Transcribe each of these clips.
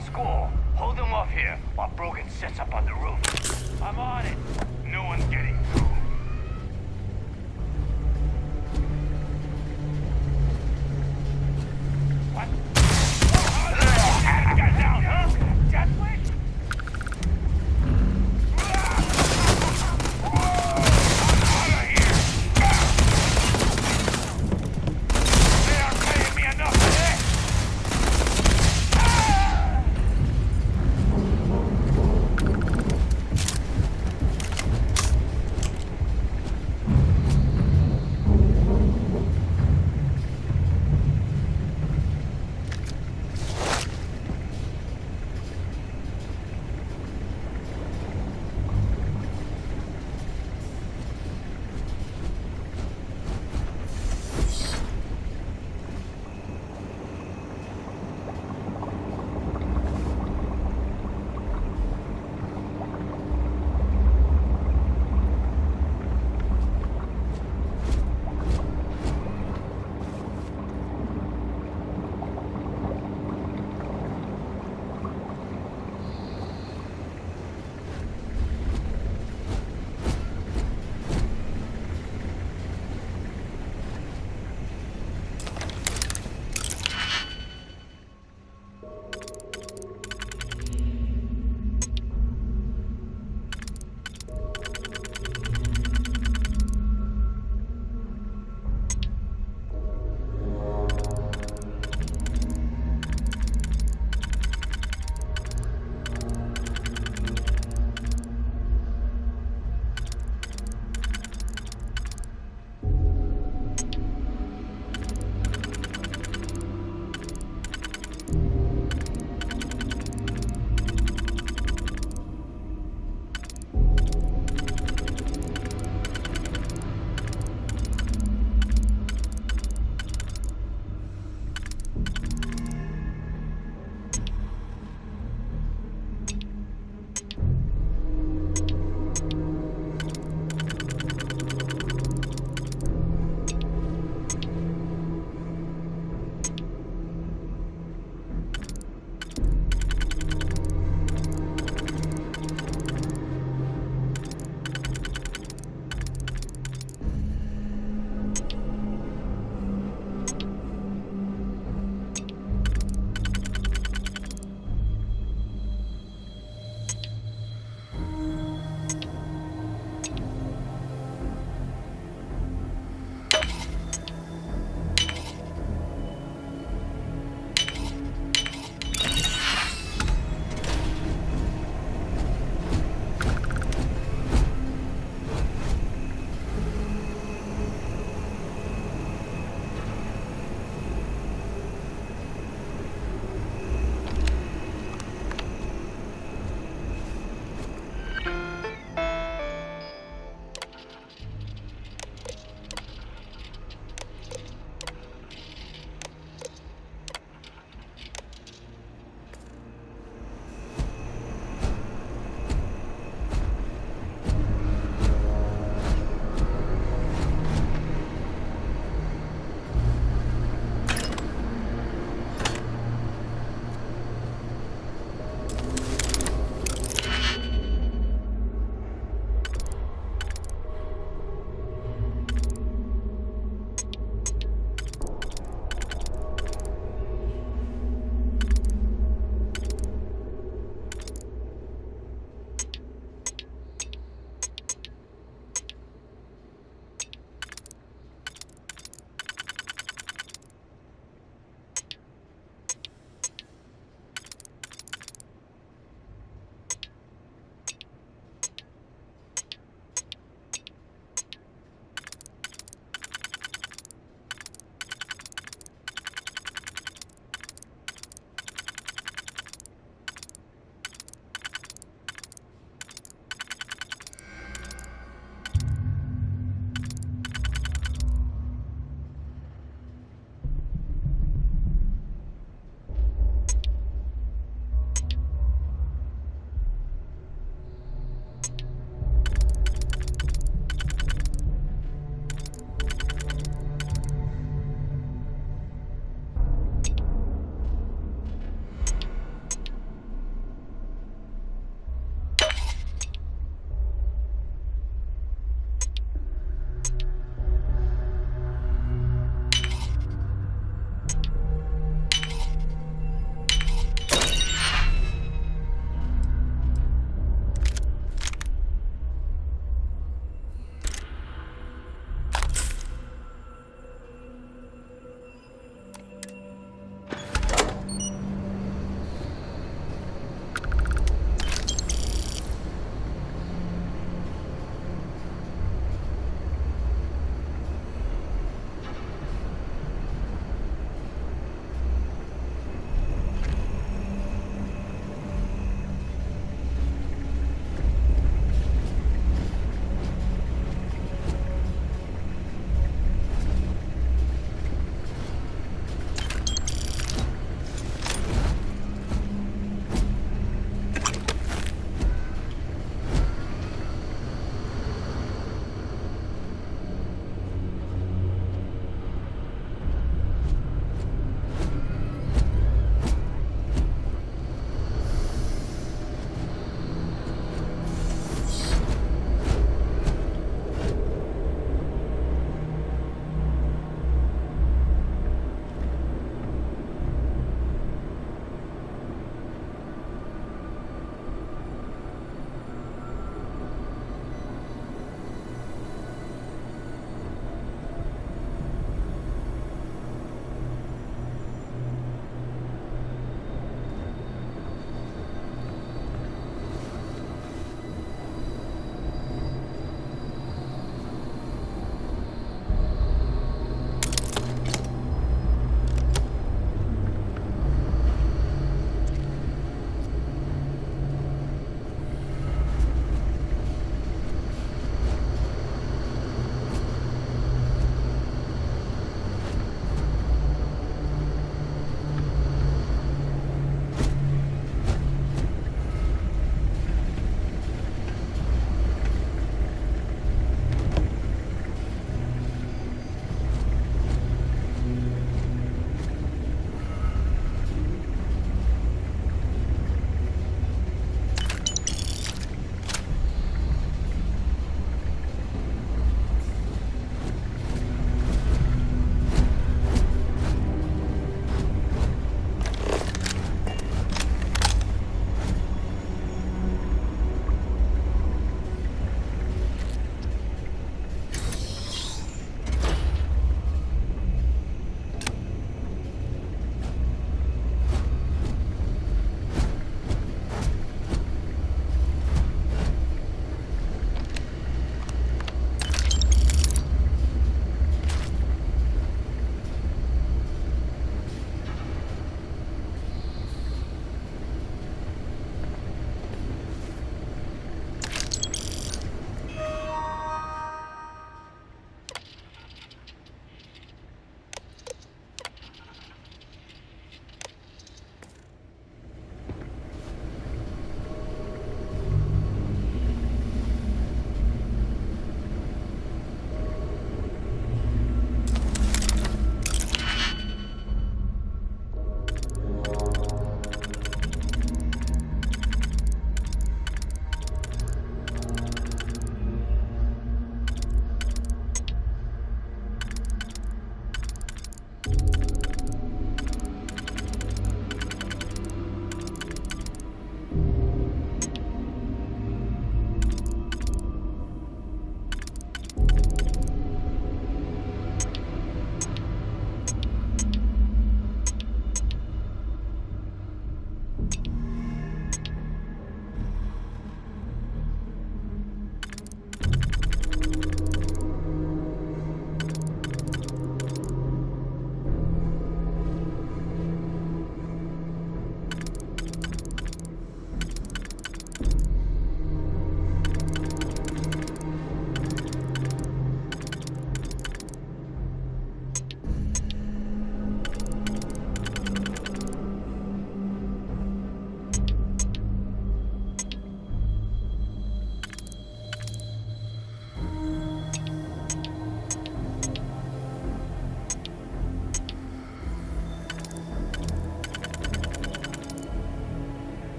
School. Hold them off here while Brogan sets up on the roof. I'm on it. No one's getting through. What? You got down, huh? Deathwish? Out of here! They aren't paying me enough for this!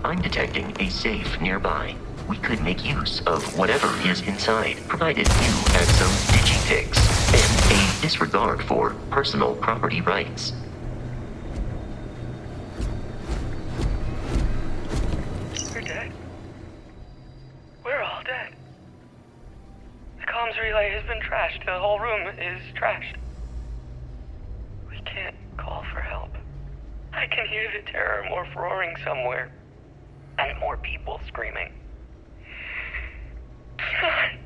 I'm detecting a safe nearby. We could make use of whatever is inside, provided you had some digipics and a disregard for personal property rights. You're dead. We're all dead. The comms comms relay has been trashed. The whole room is trashed. We can't call for help. I can hear the terror morph roaring somewhere. And more people screaming. God.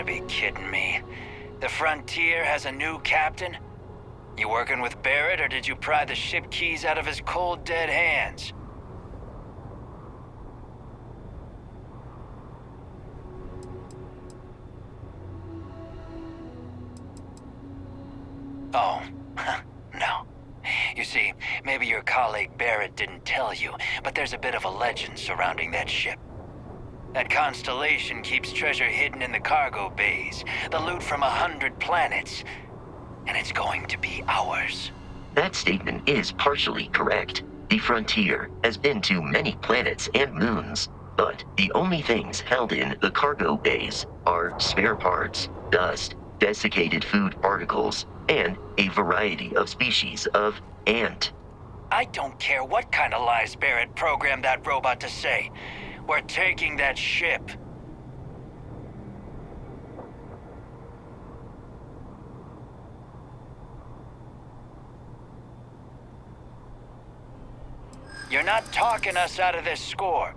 be kidding me. The Frontier has a new captain? You working with Barrett, or did you pry the ship keys out of his cold, dead hands? Oh, no. You see, maybe your colleague Barrett didn't tell you, but there's a bit of a legend surrounding that ship. That constellation keeps treasure hidden in the cargo bays, the loot from 100 planets, and it's going to be ours. That statement is partially correct. The frontier has been to many planets and moons, but the only things held in the cargo bays are spare parts, dust, desiccated food particles, and a variety of species of ant. I don't care what kind of lies Barrett programmed that robot to say. We're taking that ship. You're not talking us out of this score.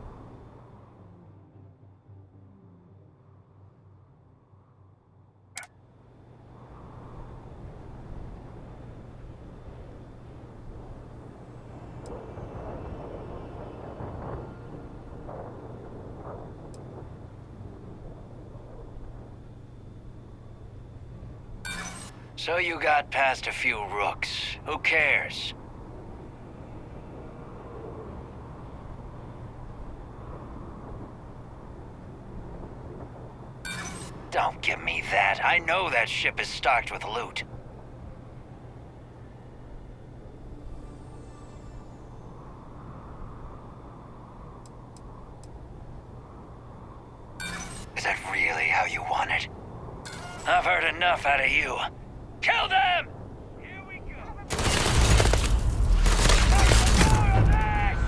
So you got past a few rooks. Who cares? Don't give me that. I know that ship is stocked with loot. Is that really how you want it? I've heard enough out of you. Kill them! Here we go. More of this!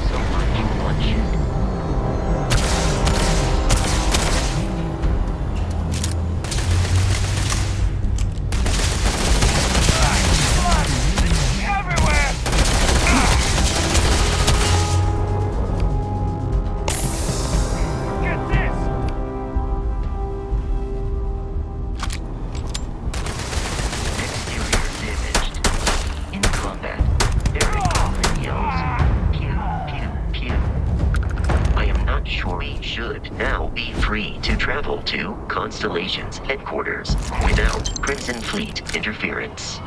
So much bloodshed. Everywhere! Get this! Exterior damaged. In combat, Eric often yells, pew, pew, pew. I am not sure we should now be free to travel to Constellation's headquarters without Crimson Fleet interference.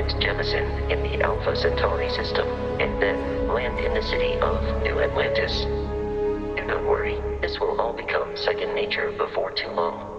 planet Jemison in the Alpha Centauri system, and then land in the city of New Atlantis. Do not worry, this will all become second nature before too long.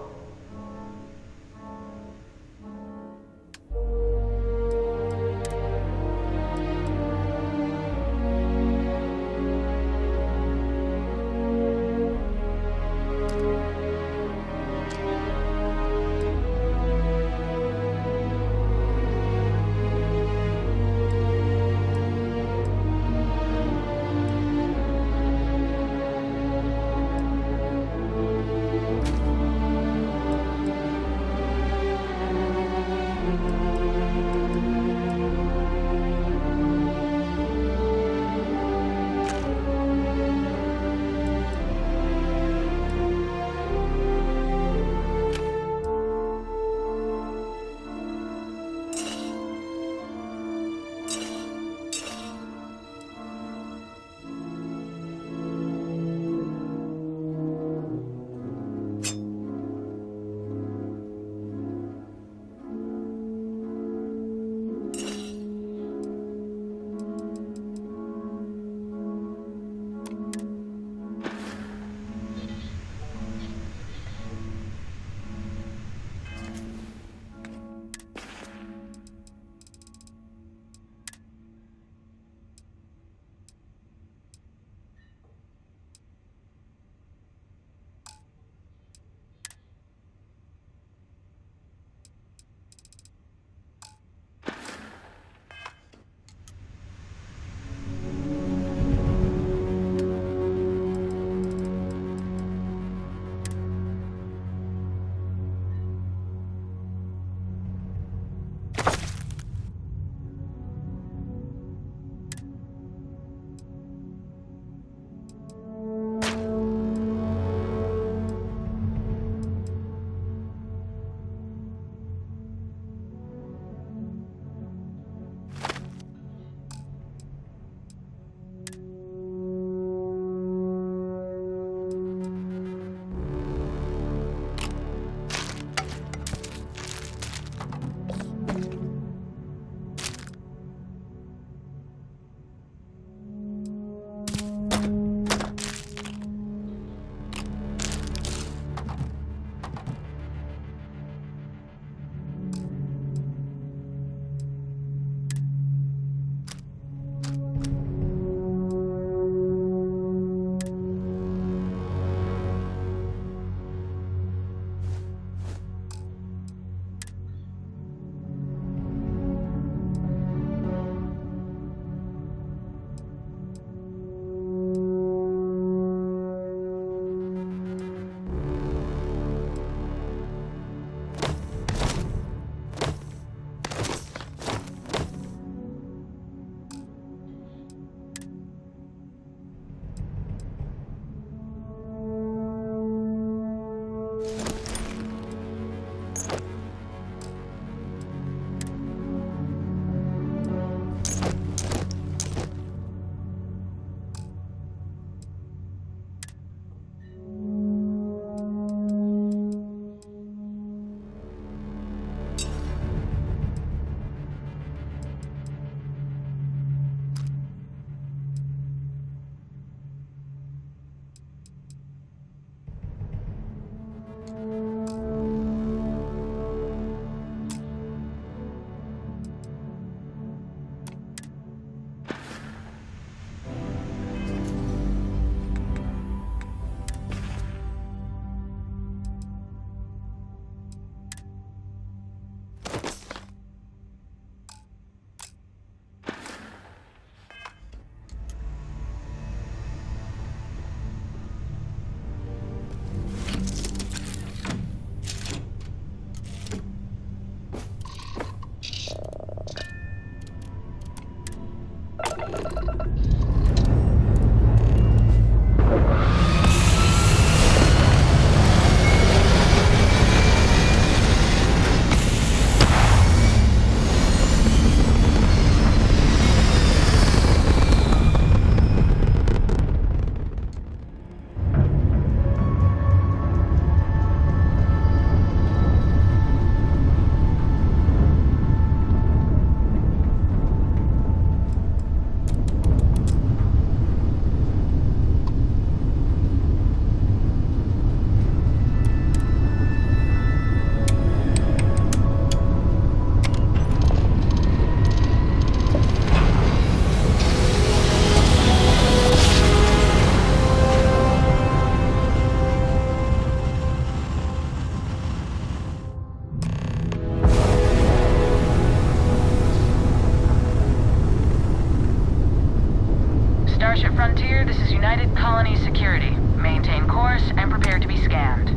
Frontier, this is United Colony Security. Maintain course and prepare to be scanned.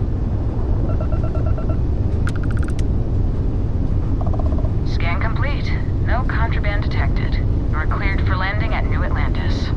Scan complete. No contraband detected. You are cleared for landing at New Atlantis.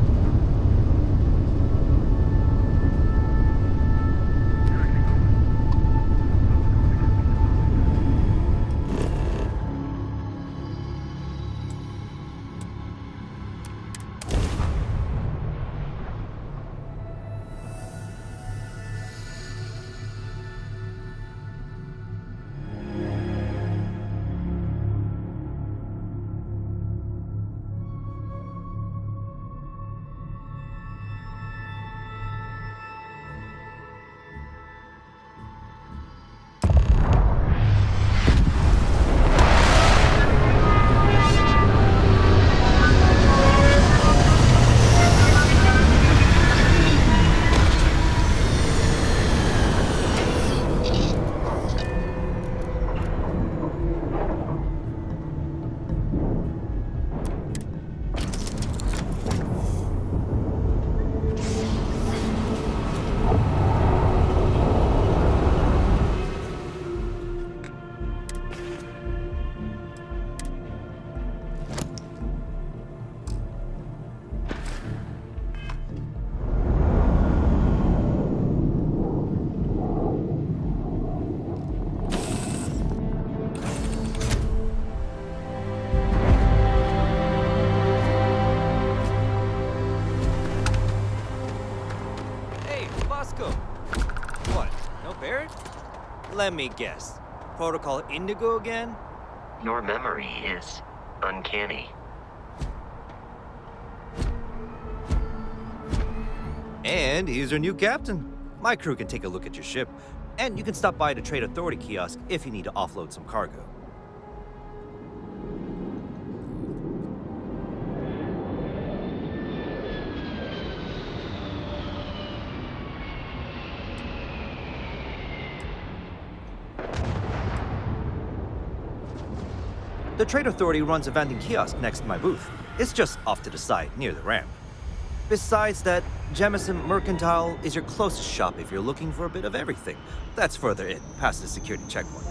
Let me guess. Protocol Indigo again? Your memory is uncanny. And he's your new captain. My crew can take a look at your ship, and you can stop by the Trade Authority kiosk if you need to offload some cargo. The Trade Authority runs a vending kiosk next to my booth. It's just off to the side, near the ramp. Besides that, Jemison Mercantile is your closest shop if you're looking for a bit of everything. That's further in, past the security checkpoint.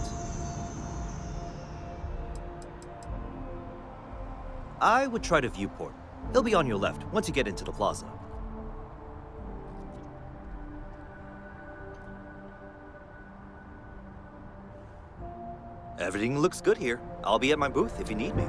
I would try the viewport. It'll be on your left once you get into the plaza. Everything looks good here. I'll be at my booth if you need me.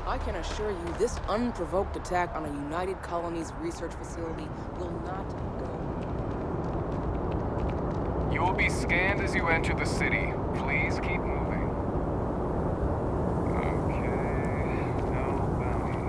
I can assure you this unprovoked attack on a United Colonies research facility will not go. You will be scanned as you enter the city. Please keep moving. Okay. No bounty.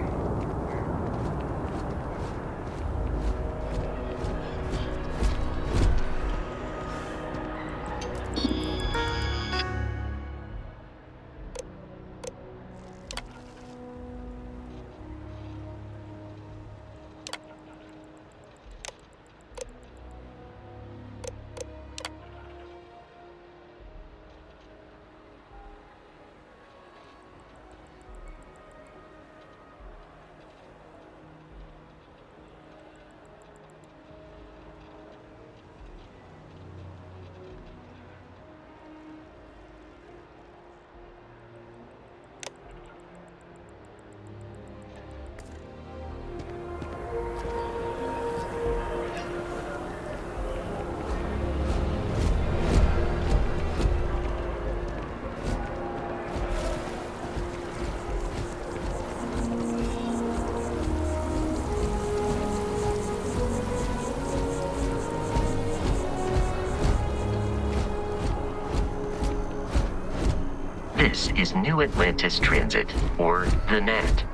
This is New Atlantis Transit, or the NAT.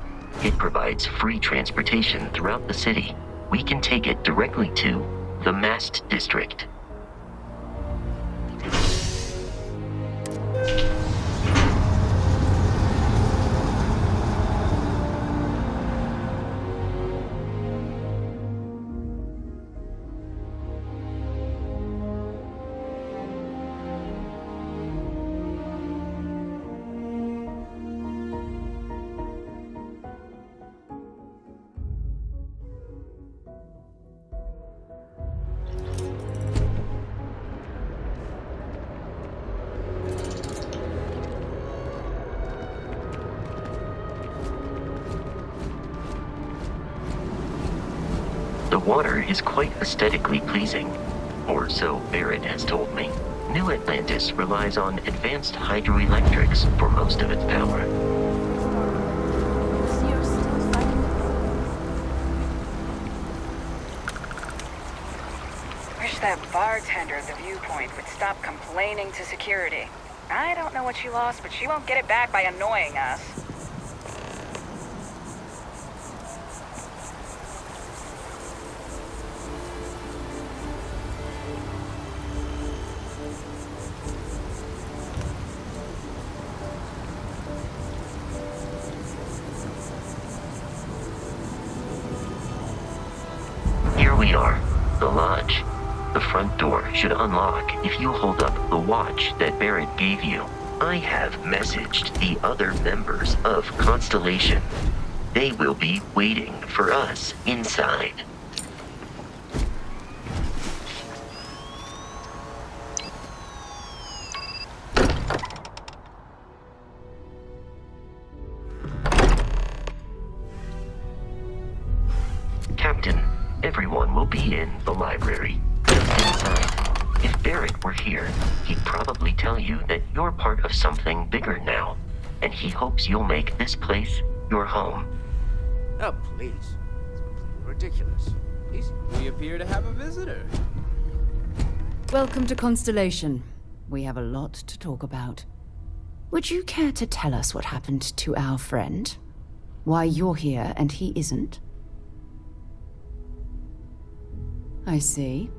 It provides free transportation throughout the city. We can take it directly to the Mast District. The water is quite aesthetically pleasing, or so Barrett has told me. New Atlantis relies on advanced hydroelectrics for most of its power. Wish that bartender at the viewpoint would stop complaining to security. I don't know what she lost, but she won't get it back by annoying us. Here we are, the lodge. The front door should unlock if you hold up the watch that Barrett gave you. I have messaged the other members of Constellation. They will be waiting for us inside. Captain, everyone will be in the library. Inside. If Barrett were here, he'd probably tell you that you're part of something bigger now, and he hopes you'll make this place your home. Oh, please. It's completely ridiculous. We appear to have a visitor. Welcome to Constellation. We have a lot to talk about. Would you care to tell us what happened to our friend? Why you're here and he isn't? I see.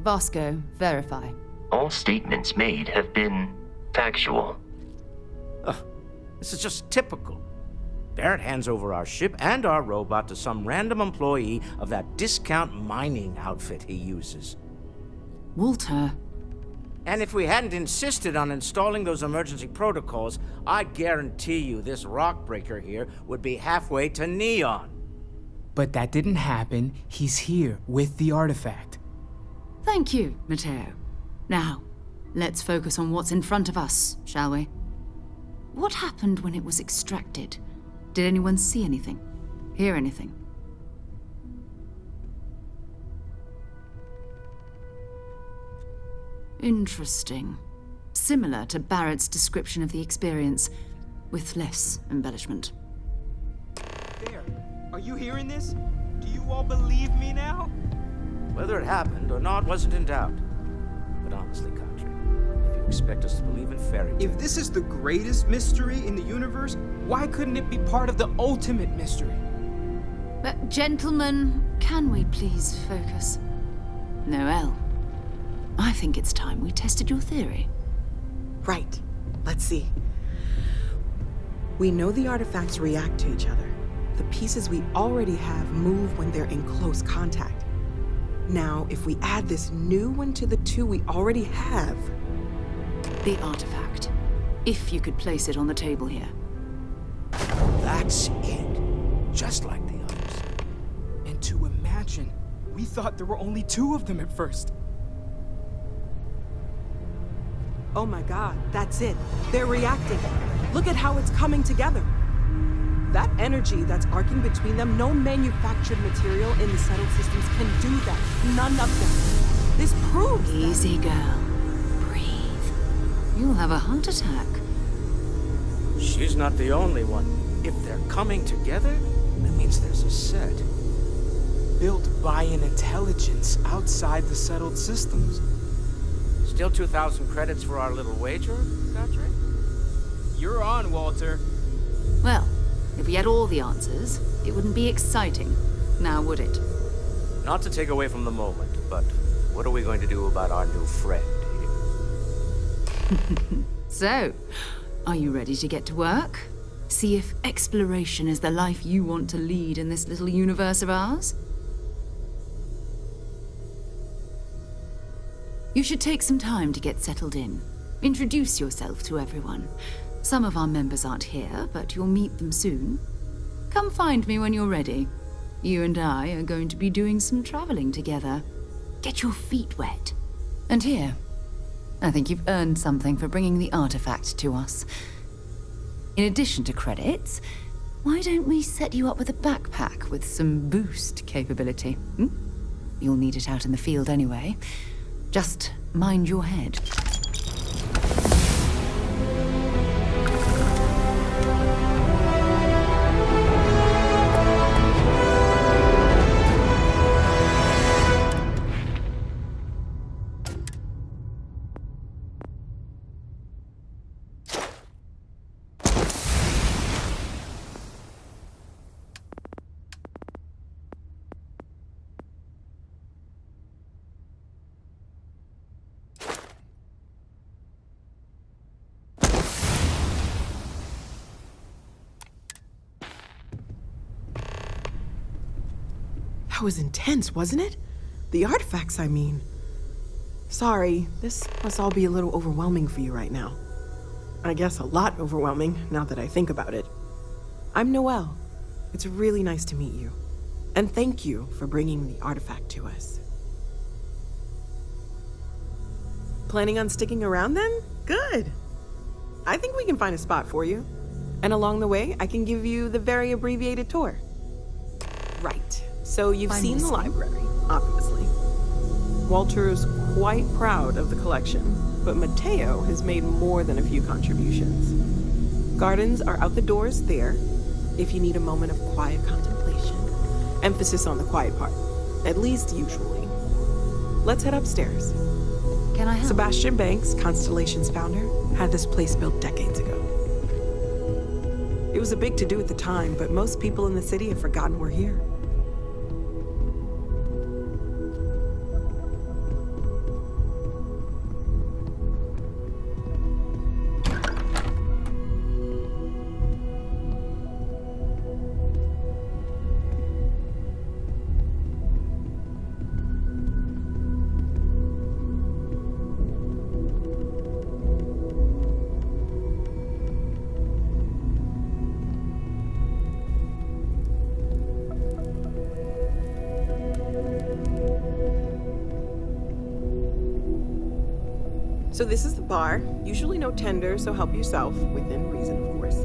Vasco, verify. All statements made have been factual. Ugh, this is just typical. Barrett hands over our ship and our robot to some random employee of that discount mining outfit he uses. Walter. And if we hadn't insisted on installing those emergency protocols, I guarantee you this rock breaker here would be halfway to Neon. But that didn't happen. He's here with the artifact. Thank you, Matteo. Now, let's focus on what's in front of us, shall we? What happened when it was extracted? Did anyone see anything? Hear anything? Interesting. Similar to Barrett's description of the experience, with less embellishment. there. Are you hearing this? Do you all believe me now? Whether it happened or not wasn't in doubt. But honestly, Country, if you expect us to believe in fairy tales... If this is the greatest mystery in the universe, why couldn't it be part of the ultimate mystery? But gentlemen, can we please focus? Noel, I think it's time we tested your theory. Right. Let's see. We know the artifacts react to each other. The pieces we already have move when they're in close contact. Now, if we add this new one to the two we already have... The artifact. If you could place it on the table here. That's it. Just like the others. And to imagine, we thought there were only 2 of them at first. Oh my god, that's it. They're reacting. Look at how it's coming together. That energy that's arcing between them, no manufactured material in the settled systems can do that. None of them. This proves Easy, girl. Breathe. You'll have a heart attack. She's not the only one. If they're coming together, that means there's a set. Built by an intelligence outside the settled systems. Still 2,000 credits for our little wager, Country? You're on, Walter. Well, if we had all the answers, it wouldn't be exciting, now would it? Not to take away from the moment, but what are we going to do about our new friend here? So, are you ready to get to work? See if exploration is the life you want to lead in this little universe of ours? You should take some time to get settled in. Introduce yourself to everyone. Some of our members aren't here, but you'll meet them soon. Come find me when you're ready. You and I are going to be doing some traveling together. Get your feet wet. And here, I think you've earned something for bringing the artifact to us. In addition to credits, why don't we set you up with a backpack with some boost capability? You'll need it out in the field anyway. Just mind your head. That was intense, wasn't it? The artifacts, I mean. Sorry, this must all be a little overwhelming for you right now. I guess a lot overwhelming, now that I think about it. I'm Noelle. It's really nice to meet you. And thank you for bringing the artifact to us. Planning on sticking around then? Good. I think we can find a spot for you. And along the way, I can give you the very abbreviated tour. Right. So you've seen the library, obviously. Walter's quite proud of the collection, but Mateo has made more than a few contributions. Gardens are out the doors there, if you need a moment of quiet contemplation. Emphasis on the quiet part, at least usually. Let's head upstairs. Can I help? Sebastian Banks, Constellation's founder, had this place built decades ago. It was a big to-do at the time, but most people in the city have forgotten we're here. So this is the bar. Usually no tender, so help yourself, within reason, of course.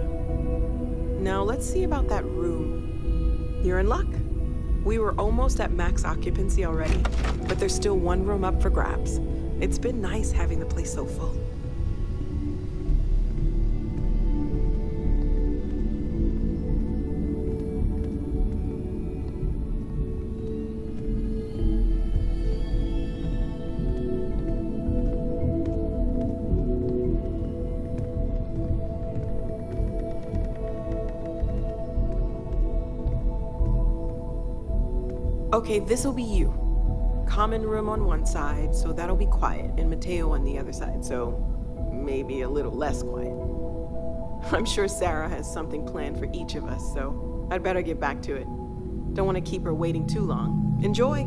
Now let's see about that room. You're in luck. We were almost at max occupancy already, but there's still one room up for grabs. It's been nice having the place so full. Okay, this'll be you. Common room on one side, so that'll be quiet, and Mateo on the other side, so maybe a little less quiet. I'm sure Sarah has something planned for each of us, so I'd better get back to it. Don't want to keep her waiting too long. Enjoy!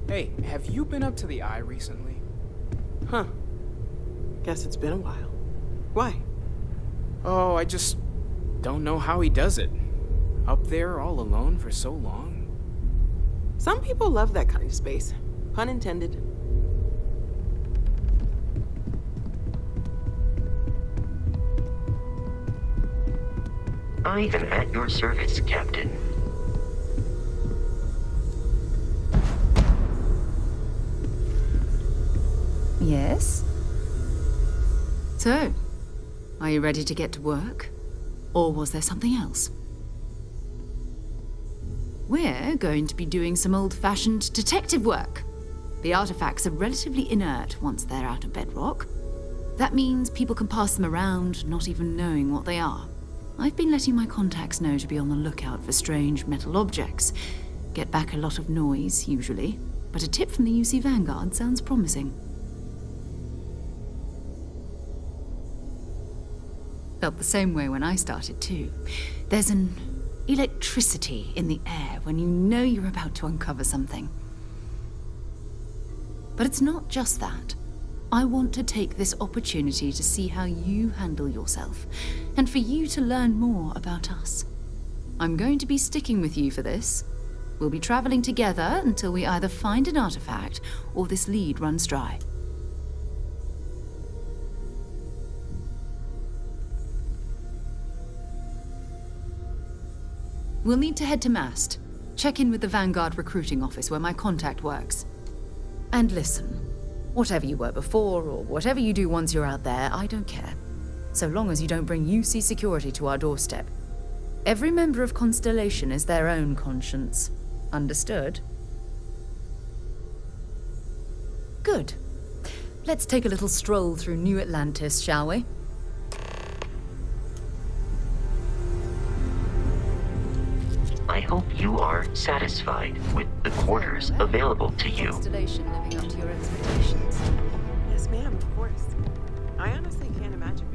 Hey, have you been up to the Eye recently? Huh. Guess it's been a while. Why? Oh, I just don't know how he does it. Up there all alone for so long. Some people love that kind of space. Pun intended. I am at your service, Captain. Yes? So, are you ready to get to work? Or was there something else? We're going to be doing some old-fashioned detective work. The artifacts are relatively inert once they're out of bedrock. That means people can pass them around, not even knowing what they are. I've been letting my contacts know to be on the lookout for strange metal objects. Get back a lot of noise, usually, but a tip from the UC Vanguard sounds promising. Felt the same way when I started too. There's an electricity in the air when you know you're about to uncover something. But it's not just that. I want to take this opportunity to see how you handle yourself, and for you to learn more about us. I'm going to be sticking with you for this. We'll be traveling together until we either find an artifact or this lead runs dry. We'll need to head to Mast. Check in with the Vanguard recruiting office where my contact works. And listen, whatever you were before or whatever you do once you're out there, I don't care. So long as you don't bring UC security to our doorstep. Every member of Constellation is their own conscience. Understood? Good. Let's take a little stroll through New Atlantis, shall we? I hope you are satisfied with the quarters available to you. Constellation living up to your expectations. Yes, ma'am, of course. I honestly can't imagine